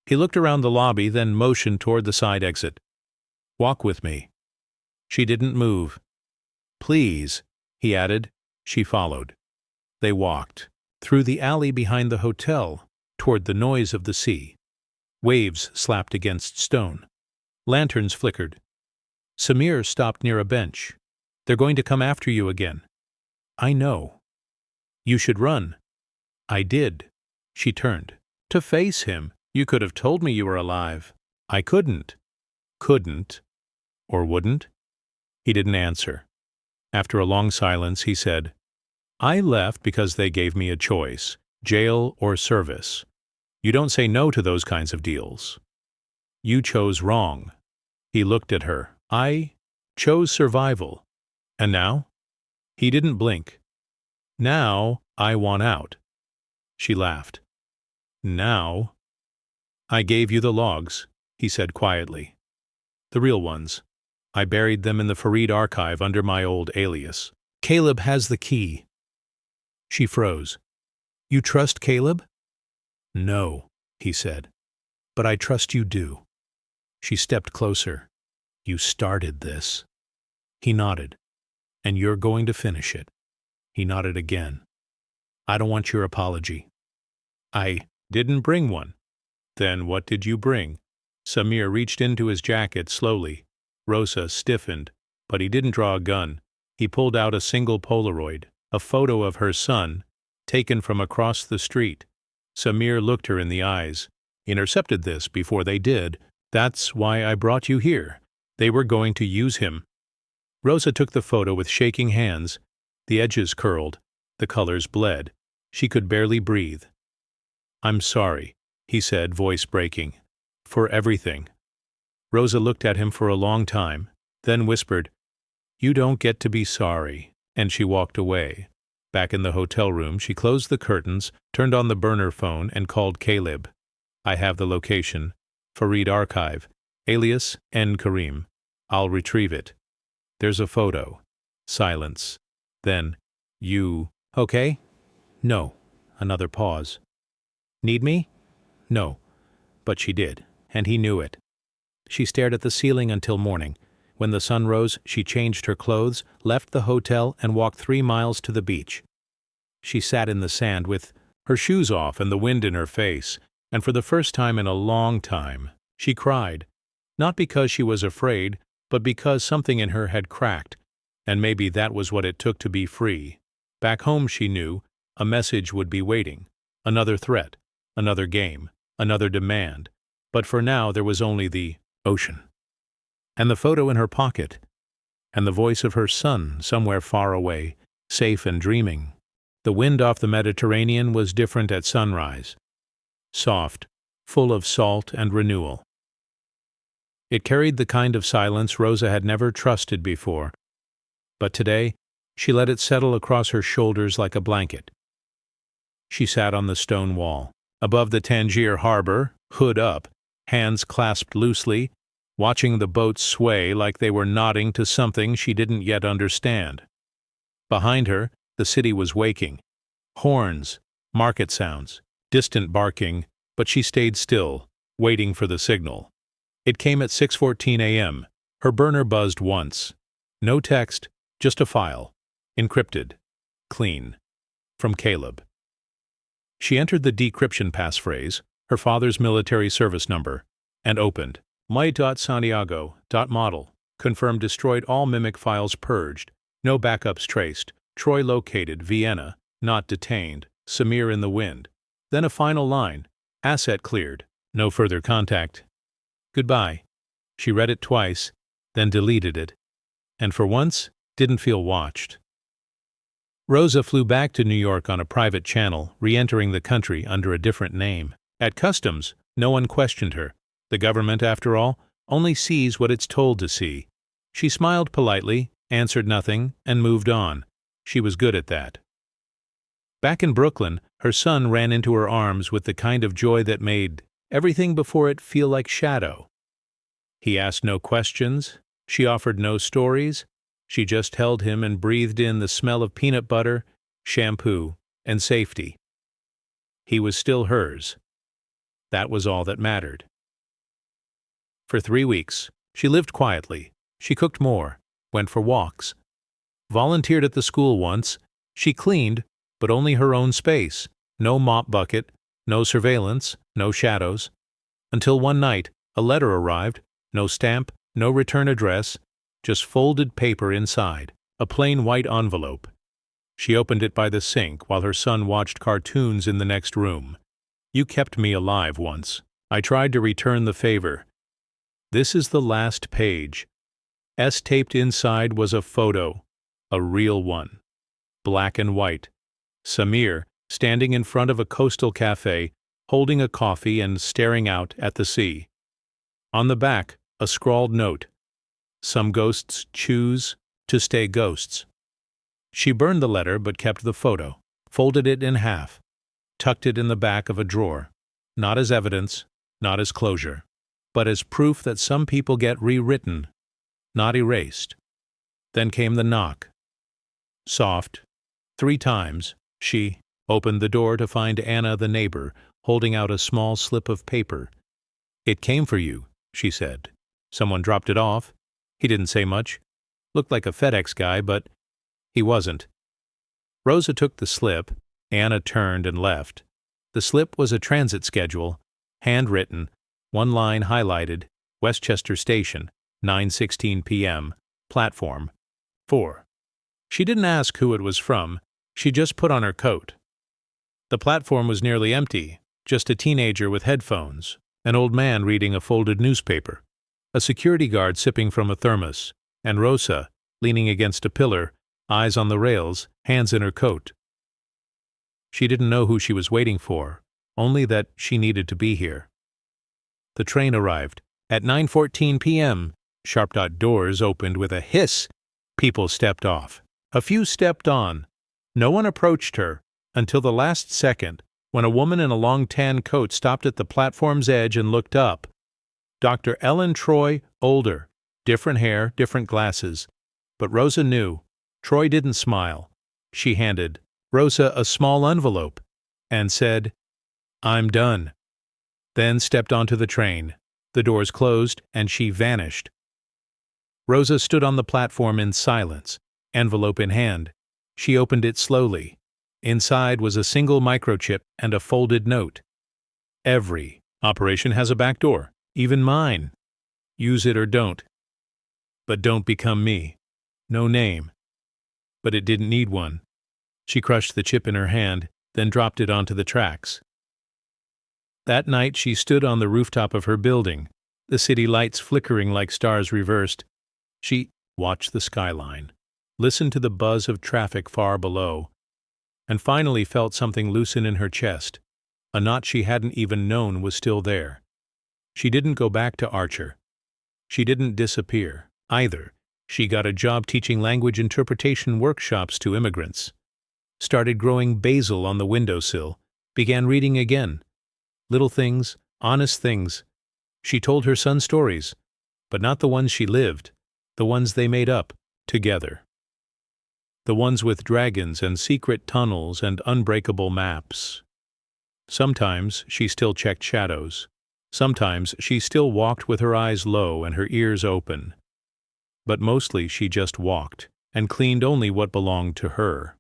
Speaker 1: He looked around the lobby, then motioned toward the side exit. Walk with me. She didn't move. Please, he added. She followed. They walked through the alley behind the hotel, toward the noise of the sea. Waves slapped against stone. Lanterns flickered. Samir stopped near a bench. They're going to come after you again. I know. You should run. I did. She turned. To face him. You could have told me you were alive. I couldn't. Couldn't. Or wouldn't? He didn't answer. After a long silence, he said, I left because they gave me a choice, jail or service. You don't say no to those kinds of deals. You chose wrong. He looked at her. I chose survival. And now? He didn't blink. Now I want out. She laughed. Now? I gave you the logs, he said quietly. The real ones. I buried them in the Fareed archive under my old alias. Caleb has the key. She froze. You trust Caleb? No, he said. But I trust you do. She stepped closer. You started this. He nodded. And you're going to finish it. He nodded again. I don't want your apology. I didn't bring one. Then what did you bring? Samir reached into his jacket slowly. Rosa stiffened, but he didn't draw a gun. He pulled out a single Polaroid, a photo of her son, taken from across the street. Samir looked her in the eyes. Intercepted this before they did. That's why I brought you here. They were going to use him. Rosa took the photo with shaking hands. The edges curled. The colors bled. She could barely breathe. I'm sorry, he said, voice breaking. For everything. Rosa looked at him for a long time, then whispered, You don't get to be sorry, and she walked away. Back in the hotel room, she closed the curtains, turned on the burner phone, and called Caleb. I have the location. Fareed archive. Alias N. Karim. I'll retrieve it. There's a photo. Silence. Then, you, okay? No. Another pause. Need me? No. But she did, and he knew it. She stared at the ceiling until morning. When the sun rose, she changed her clothes, left the hotel, and walked 3 miles to the beach. She sat in the sand with her shoes off and the wind in her face, and for the first time in a long time, she cried. Not because she was afraid, but because something in her had cracked, and maybe that was what it took to be free. Back home, she knew, a message would be waiting. Another threat, another game, another demand. But for now there was only the ocean. And the photo in her pocket. And the voice of her son somewhere far away, safe and dreaming. The wind off the Mediterranean was different at sunrise. Soft, full of salt and renewal. It carried the kind of silence Rosa had never trusted before. But today, she let it settle across her shoulders like a blanket. She sat on the stone wall, above the Tangier harbor, hood up, hands clasped loosely, watching the boats sway like they were nodding to something she didn't yet understand. Behind her, the city was waking. Horns, market sounds, distant barking, but she stayed still, waiting for the signal. It came at 6:14 a.m. Her burner buzzed once. No text, just a file. Encrypted. Clean. From Caleb. She entered the decryption passphrase, her father's military service number, and opened. My.Santiago.model. Confirmed destroyed all mimic files purged. No backups traced. Troy located. Vienna. Not detained. Samir in the wind. Then a final line. Asset cleared. No further contact. Goodbye. She read it twice, then deleted it, and for once didn't feel watched. Rosa flew back to New York on a private channel, re-entering the country under a different name. At customs, no one questioned her. The government, after all, only sees what it's told to see. She smiled politely, answered nothing, and moved on. She was good at that. Back in Brooklyn, her son ran into her arms with the kind of joy that made everything before it feel like shadow. He asked no questions. She offered no stories. She just held him and breathed in the smell of peanut butter, shampoo, and safety. He was still hers. That was all that mattered. For 3 weeks, she lived quietly. She cooked more, went for walks. Volunteered at the school once. She cleaned, but only her own space. No mop bucket, no surveillance, no shadows. Until one night, a letter arrived. No stamp, no return address, just folded paper inside, a plain white envelope. She opened it by the sink while her son watched cartoons in the next room. You kept me alive once. I tried to return the favor. This is the last page. S-taped inside was a photo, a real one. black and white. Samir, standing in front of a coastal cafe, holding a coffee and staring out at the sea. On the back, a scrawled note. Some ghosts choose to stay ghosts. She burned the letter but kept the photo, folded it in half, tucked it in the back of a drawer, not as evidence, not as closure, but as proof that some people get rewritten, not erased. Then came the knock. Soft. 3 times, she opened the door to find Anna, the neighbor, holding out a small slip of paper. "It came for you," she said. "Someone dropped it off." He didn't say much. Looked like a FedEx guy, but he wasn't. Rosa took the slip. Anna turned and left. The slip was a transit schedule, handwritten, 1 line highlighted, Westchester Station, 9:16 p.m., platform 4. She didn't ask who it was from. She just put on her coat. The platform was nearly empty, just a teenager with headphones, an old man reading a folded newspaper, a security guard sipping from a thermos, and Rosa, leaning against a pillar, eyes on the rails, hands in her coat. She didn't know who she was waiting for, only that she needed to be here. The train arrived. At 9:14 p.m., sharp doors opened with a hiss. People stepped off. A few stepped on. No one approached her until the last second, when a woman in a long tan coat stopped at the platform's edge and looked up. Dr. Ellen Troy, older, different hair, different glasses. But Rosa knew. Troy didn't smile. She handed Rosa a small envelope and said, "I'm done." Then stepped onto the train. The doors closed and she vanished. Rosa stood on the platform in silence, envelope in hand. She opened it slowly. Inside was a single microchip and a folded note. "Every operation has a back door, even mine. Use it or don't. But don't become me. No name." But it didn't need one. She crushed the chip in her hand, then dropped it onto the tracks. That night she stood on the rooftop of her building, the city lights flickering like stars reversed. She watched the skyline, listened to the buzz of traffic far below, and finally felt something loosen in her chest. A knot she hadn't even known was still there. She didn't go back to Archer. She didn't disappear, either. She got a job teaching language interpretation workshops to immigrants. Started growing basil on the windowsill. Began reading again. Little things, honest things. She told her son stories, but not the ones she lived, the ones they made up, together. The ones with dragons and secret tunnels and unbreakable maps. Sometimes she still checked shadows. Sometimes she still walked with her eyes low and her ears open. But mostly she just walked, and cleaned only what belonged to her.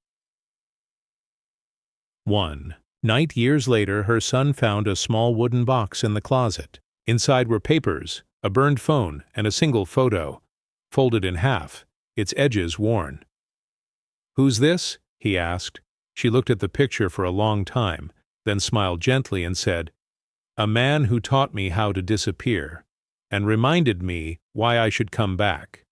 Speaker 1: 1 night years later, her son found a small wooden box in the closet. Inside were papers, a burned phone, and a single photo, folded in half, its edges worn. "Who's this?" he asked. She looked at the picture for a long time, then smiled gently and said, "A man who taught me how to disappear, and reminded me why I should come back."